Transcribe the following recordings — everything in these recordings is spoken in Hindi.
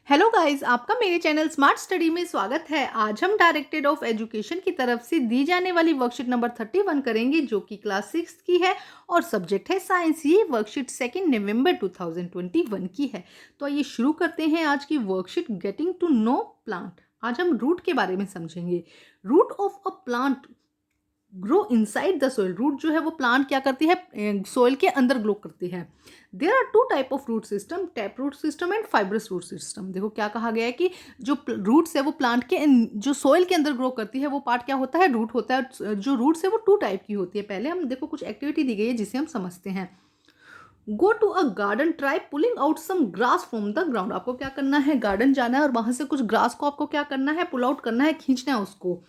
हेलो गाइस, आपका मेरे चैनल स्मार्ट स्टडी में स्वागत है। आज हम डायरेक्टेड ऑफ एजुकेशन की तरफ से दी जाने वाली वर्कशीट नंबर 31 करेंगे, जो कि क्लास 6 की है और सब्जेक्ट है साइंस। ये वर्कशीट 2 नवंबर 2021 की है। तो आइए शुरू करते हैं आज की worksheet getting to know plant. आज हम रूट के बारे में समझेंगे। Root of a plant grow inside the soil. Root जो है वो प्लांट क्या करती है, सोइल के अंदर ग्रो करती है। There are two type of root system, tap root system and fibrous root system. देखो क्या कहा गया है कि जो रूट्स है वो प्लांट के जो सोइल के अंदर ग्रो करती है वो पार्ट क्या होता है, रूट होता है। जो रूट्स है वो टू टाइप की होती है। पहले हम देखो कुछ एक्टिविटी दी गई है जिसे हम समझते हैं। Go to a garden, try pulling out some grass from the ground. आपको क्या करना है, गार्डन जाना है और वहां से कुछ ग्रास को आपको क्या करना है, पुल आउट करना है, खींचना है उसको।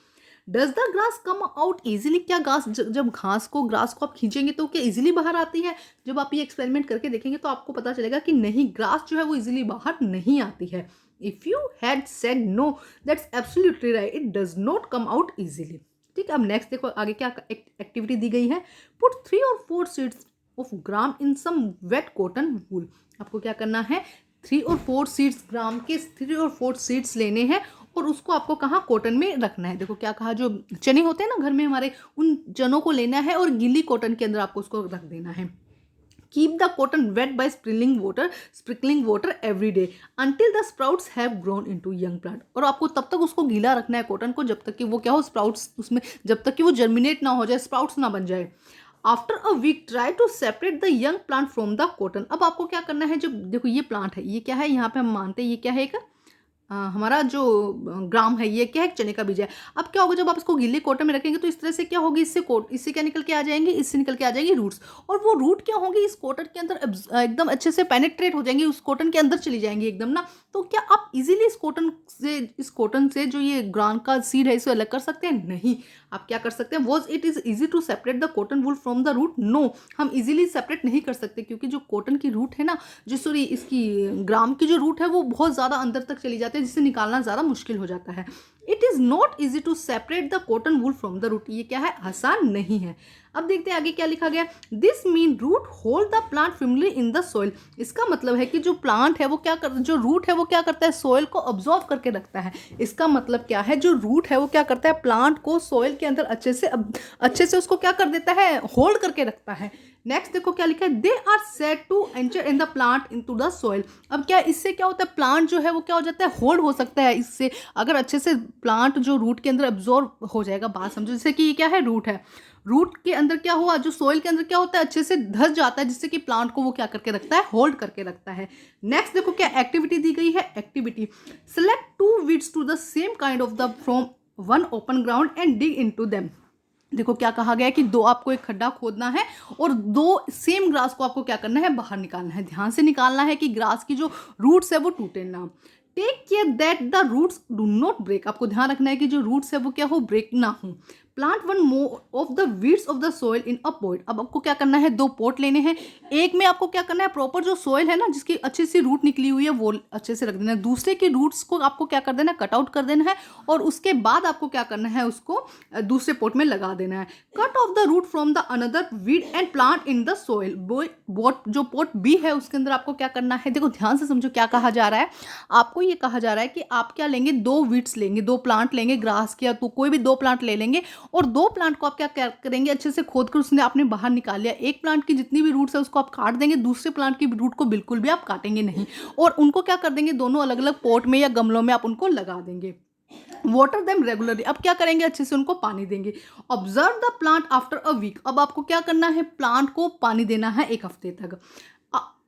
Does the grass come out easily. क्या घास जब ग्रास को आप खींचेंगे तो क्या इजिली बाहर आती है? जब आप ये एक्सपेरिमेंट करके देखेंगे तो आपको पता चलेगा कि नहीं, ग्रास जो है वो इजिली बाहर नहीं आती है। If you had said no, that's absolutely right, it does not come out easily. ठीक है, अब नेक्स्ट देखो आगे क्या एक्टिविटी दी गई है। Put 3 or 4 seeds of gram in some wet cotton wool. आपको क्या करना है, 3 or 4 सीड्स, ग्राम के 3 or 4 सीड्स लेने हैं और उसको आपको कहाँ, कॉटन में रखना है। देखो क्या कहा, जो चने होते हैं ना घर में हमारे, उन चनों को लेना है और गीली कॉटन के अंदर आपको उसको रख देना है। Keep the cotton weight by sprinkling water every day until the sprouts have grown into young plant. और आपको तब तक उसको गीला रखना है कॉटन को जब तक कि वो क्या हो, स्प्राउट्स उसमें, जब तक कि वो जर्मिनेट ना हो जाए, स्प्राउट्स ना बन जाए। After a week try to separate the young plant from the cotton. अब आपको क्या करना है, जब देखो ये प्लांट है, ये क्या है, यहाँ पे हम मानते हैं ये क्या है, एक हमारा जो ग्राम है, ये क्या है, चने का बीज है। अब क्या होगा, जब आप इसको गीले कॉटन में रखेंगे तो इस तरह से क्या होगी, इससे क्या निकल के आ जाएंगे, इससे निकल के आ जाएंगी रूट्स। और वो रूट क्या होंगी, इस कॉटन के अंदर एकदम अच्छे से पेनिट्रेट हो जाएंगी, उस कॉटन के अंदर चली जाएंगी एकदम ना। तो क्या आप इजीली इस कॉटन से जो ये ग्राम का सीड है इसे अलग कर सकते हैं? नहीं। आप क्या कर सकते हैं, was it is easy to separate the cotton wool from the root? No, हम इजीली सेपरेट नहीं कर सकते, क्योंकि जो कॉटन की रूट है ना, जो सॉरी इसकी ग्राम की जो रूट है वो बहुत ज़्यादा अंदर तक चली जाती है, जिसे निकालना ज़्यादा मुश्किल हो जाता है। It is not easy to separate the cotton wool from the root. ये क्या है, आसान नहीं है। अब देखते हैं आगे क्या लिखा गया। This mean root hold the plant firmly in the soil. इसका मतलब है कि जो प्लांट है वो क्या कर, जो रूट है वो क्या करता है, सोइल को ऑब्जॉर्व करके रखता है। इसका मतलब क्या है, जो रूट है वो क्या करता है, प्लांट को सोइल के अंदर अच्छे से उसको क्या कर देता है, होल्ड करके रखता है। नेक्स्ट देखो क्या लिखा है, they are said to enter in the plant in to the soil. अब क्या, इससे क्या होता है, प्लांट जो है वो क्या हो जाता है, होल्ड हो सकता है इससे, अगर अच्छे से प्लांट जो रूट के अंदर एब्जॉर्ब हो जाएगा। बात समझो, जैसे कि ये क्या है, रूट है, रूट के अंदर क्या हुआ, जो सोइल के अंदर क्या होता है, अच्छे से धस जाता है, जिससे कि प्लांट को वो क्या करके रखता है, होल्ड करके रखता है। नेक्स्ट देखो क्या एक्टिविटी दी गई है। Activity, select 2 weeds to the same kind of the from 1 open ground and dig into them. देखो क्या कहा गया है कि 2 आपको एक खड्डा खोदना है और 2 सेम ग्रास को आपको क्या करना है, बाहर निकालना है। ध्यान से निकालना है कि ग्रास की जो रूट्स है वो टूटे ना। Take care that the roots do not break. आपको ध्यान रखना है कि जो रूट्स है वो क्या हो, ब्रेक ना हो। Plant 1 more of the weeds of the soil in a pot. अब आपको क्या करना है, 2 पॉट लेने हैं। एक में आपको क्या करना है, प्रॉपर जो सोइल है ना, जिसकी अच्छी सी रूट निकली हुई है वो अच्छे से रख देना है। दूसरे की रूट्स को आपको क्या कर देना है, कट आउट कर देना है और उसके बाद आपको क्या करना है, उसको दूसरे पॉट में लगा देना है। Cut off the root from the another weed and plant in the soil. जो पॉट बी है उसके अंदर आपको क्या करना है, देखो ध्यान से समझो क्या कहा जा रहा है। आपको ये कहा जा रहा है कि आप क्या लेंगे, 2 वीड्स लेंगे, 2 प्लांट लेंगे ग्रास के, तो कोई भी 2 प्लांट ले लेंगे और 2 प्लांट को आप क्या करेंगे, अच्छे से खोद कर उसने आपने बाहर निकाल लिया। एक प्लांट की जितनी भी रूट्स है उसको आप काट देंगे, दूसरे प्लांट की रूट को बिल्कुल भी आप काटेंगे नहीं और उनको क्या कर देंगे, दोनों अलग अलग पॉट में या गमलों में आप उनको लगा देंगे। Water them regularly. अब क्या करेंगे, अच्छे से उनको पानी देंगे। Observe the plant after a week. अब आपको क्या करना है, प्लांट को पानी देना है 1 हफ्ते तक।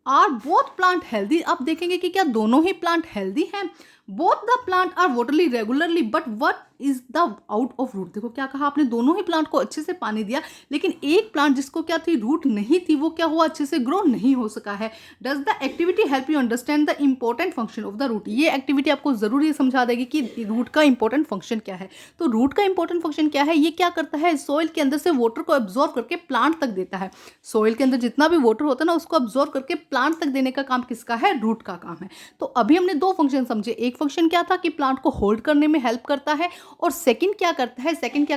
Are both plant healthy. आप देखेंगे कि क्या दोनों ही प्लांट हेल्दी हैं। Both the plant are watered regularly but what is the out of root. देखो क्या कहा आपने, दोनों ही प्लांट को अच्छे से पानी दिया, लेकिन एक प्लांट जिसको क्या थी, रूट नहीं थी, वो क्या हुआ, अच्छे से ग्रो नहीं हो सका है। Does the activity help you understand the important function of the root. ये एक्टिविटी आपको जरूर ये समझा देगी कि रूट का इंपॉर्टेंट फंक्शन क्या है। तो रूट का इंपॉर्टेंट फंक्शन क्या है, ये क्या करता है, सॉइल के अंदर से वाटर को एब्जॉर्व करके प्लांट तक देता है। सॉइल के अंदर जितना भी वाटर होता है ना, उसको एब्जॉर्व करके प्लांट तक देने का काम किसका है, रूट का काम है। तो अभी हमने 2 फंक्शन समझे, एक फंक्शन क्या था कि प्लांट को होल्ड करने में हेल्प करता है, और सेकंड क्या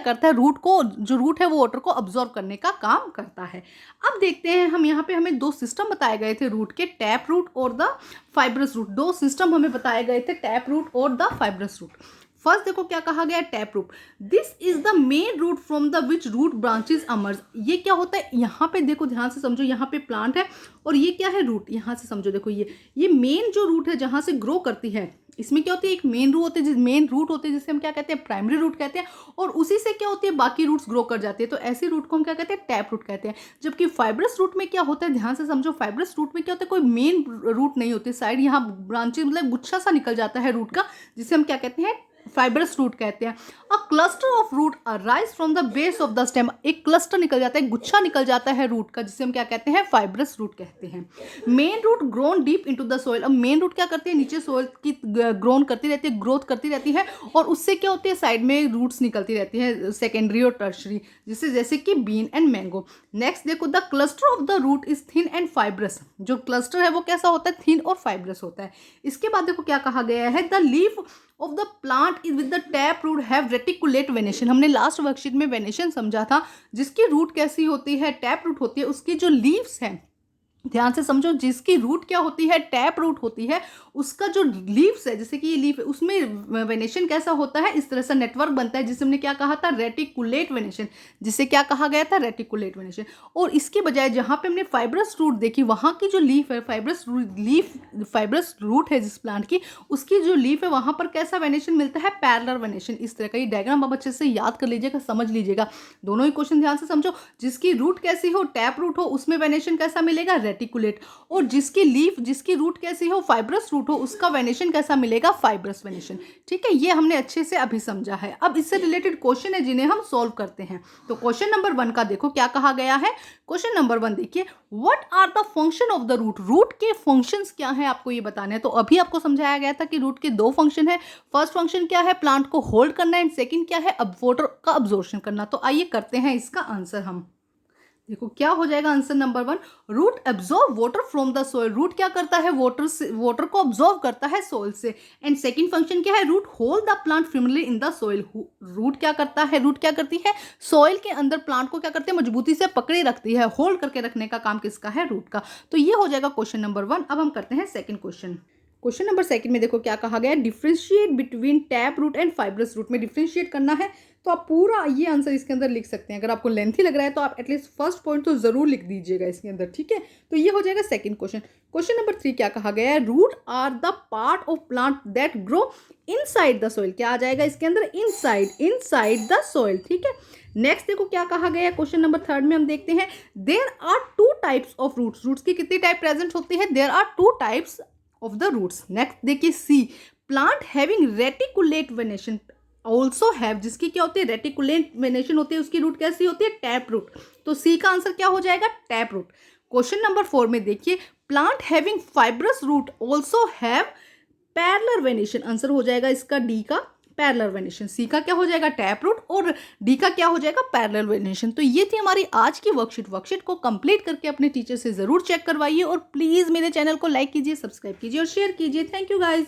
करता है रूट को, जो रूट है वो वाटर को अब्जॉर्ब करने का काम करता है। अब देखते हैं हम यहाँ पे, हमें दो सिस्टम बताए गए थे रूट के, टैप रूट और द फाइब्रस रूट। दो सिस्टम हमें बताए गए थे, टैप रूट और द फाइब्रस रूट। फर्स्ट देखो क्या कहा गया है, tap root. This is the main root from the which root branches emerge. ये क्या होता है, यहाँ पे देखो ध्यान से समझो, यहाँ पे प्लांट है और ये क्या है, रूट। यहाँ से समझो, देखो ये मेन जो रूट है जहाँ से ग्रो करती है, इसमें क्या होती है, एक मेन रूट होती है, मेन रूट होती है जिसे हम क्या कहते हैं, प्राइमरी रूट कहते हैं, और उसी से क्या होती है, बाकी रूट्स ग्रो कर जाती है। तो ऐसी रूट को हम क्या कहते हैं, टैप रूट कहते हैं। जबकि फाइब्रस रूट में क्या होता है, ध्यान से समझो, फाइब्रस रूट में क्या होता है, कोई मेन रूट नहीं होती, साइड यहाँ ब्रांचेस मतलब गुच्छा सा निकल जाता है रूट का, जिसे हम क्या कहते हैं, फाइब्रस रूट कहते हैं। A cluster of root arise from the base of the stem. एक क्लस्टर निकल जाता है, गुच्छा निकल जाता है रूट का, जिसे हम क्या कहते हैं, फाइब्रस रूट कहते हैं। Main root grown deep into the soil. अब मेन रूट क्या करती है, नीचे सोइल की ग्रोन करती रहती है, ग्रोथ करती रहती है, और उससे क्या होती है, साइड में रूट्स निकलती रहती है, सेकेंडरी और टर्शरी, जिससे जैसे कि बीन एंड मैंगो। नेक्स्ट देखो, the cluster of the root is thin and fibrous. जो क्लस्टर है वो कैसा होता है, थिन और फाइब्रस होता है। इसके बाद देखो क्या कहा गया है, the leaf of the plant is with the tap root have reticulate venation. हमने लास्ट वर्कशीट में वेनेशन समझा था, जिसकी रूट कैसी होती है, टैप रूट होती है। उसकी जो लीव्स हैं, ध्यान से समझो, जिसकी रूट क्या होती है, टैप रूट होती है, उसका जो लीव्स है, जैसे कि ये लीफ है, उसमें वेनेशन कैसा होता है, इस तरह से नेटवर्क बनता है, जिसे हमने क्या कहा था, रेटिकुलेट वेनेशन, जिसे क्या कहा गया था, रेटिकुलेट वेनेशन। और इसके बजाय जहाँ पे हमने फाइब्रस रूट देखी, वहाँ की जो लीफ है, फाइब्रस रूट है जिस प्लांट की, उसकी जो लीफ है वहाँ पर कैसा वेनेशन मिलता है, पैरेलल वेनेशन। इस तरह का ये डायग्राम आप अच्छे से याद कर लीजिएगा, समझ लीजिएगा। दोनों ही क्वेश्चन ध्यान से समझो, जिसकी रूट कैसी हो, टैप रूट हो, उसमें वेनेशन कैसा मिलेगा, रेटिकुलेट, और जिसकी लीफ, जिसकी रूट कैसी हो, फाइब्रस रूट हो, उसका वेनेशन कैसा मिलेगा, फाइब्रस वेनेशन। ठीक है, ये हमने अच्छे से अभी समझा है। अब इससे रिलेटेड क्वेश्चन है जिन्हें हम सॉल्व करते हैं। तो क्वेश्चन नंबर 1 का देखो क्या कहा गया है। क्वेश्चन नंबर 1 देखिए, what are the function of the root. Root के फंक्शंस क्या है, आपको ये बताने हैं। तो अभी आपको समझाया गया था कि रूट के दो फंक्शन है। फर्स्ट फंक्शन क्या है, प्लांट को होल्ड करना, एंड सेकंड क्या है, अब वाटर का अब्जॉर्प्शन करना। तो आइए करते हैं इसका आंसर हम। देखो क्या हो जाएगा answer number 1, root absorb water from the soil. Root क्या करता है, वाटर को अब्जॉर्ब करता है सोइल से। एंड सेकंड फंक्शन क्या है, root hold the plant firmly in the soil. Root क्या करता है, रूट क्या करती है, सोइल के अंदर प्लांट को क्या करती है, मजबूती से पकड़े रखती है। होल्ड करके रखने का काम किसका है, रूट का। तो ये हो जाएगा क्वेश्चन नंबर 1। अब हम करते हैं सेकंड क्वेश्चन। क्वेश्चन नंबर 2 में देखो क्या कहा गया है, differentiate between tap root and fibrous root. में डिफ्रेंशिएट करना है, तो आप पूरा ये आंसर इसके अंदर लिख सकते हैं। अगर आपको लेंथी लग रहा है तो आप एटलीस्ट फर्स्ट पॉइंट तो जरूर लिख दीजिएगा इसके अंदर, ठीक है। तो ये हो जाएगा सेकंड क्वेश्चन। क्वेश्चन नंबर 3 क्या कहा गया है, root are the part of plant that grow inside the soil. क्या आ जाएगा इसके अंदर, इनसाइड द सोइल, ठीक है। नेक्स्ट देखो क्या कहा गया है, क्वेश्चन नंबर 3 में हम देखते हैं, there are 2 types of roots. Roots की कितनी टाइप प्रेजेंट होती है, there are 2 types of the roots. Next देखिए see, plant having reticulate venation also have, जिसकी क्या होती है, रेटिकुलेट वेनेशन होती है, उसकी रूट कैसी होती है, टैप रूट। तो सी का आंसर क्या हो जाएगा, टैप रूट। क्वेश्चन नंबर 4 में देखिए, plant having fibrous root also have parallel venation. Answer हो जाएगा इसका डी का पैरेलल वेनेशन। सी का क्या हो जाएगा, टैप रूट, और डी का क्या हो जाएगा, पैरेलल वेनेशन। तो ये थी हमारी आज की वर्कशीट को कंप्लीट करके अपने टीचर से जरूर चेक करवाइए, और प्लीज मेरे चैनल को लाइक कीजिए, सब्सक्राइब कीजिए और शेयर कीजिए। Thank you guys.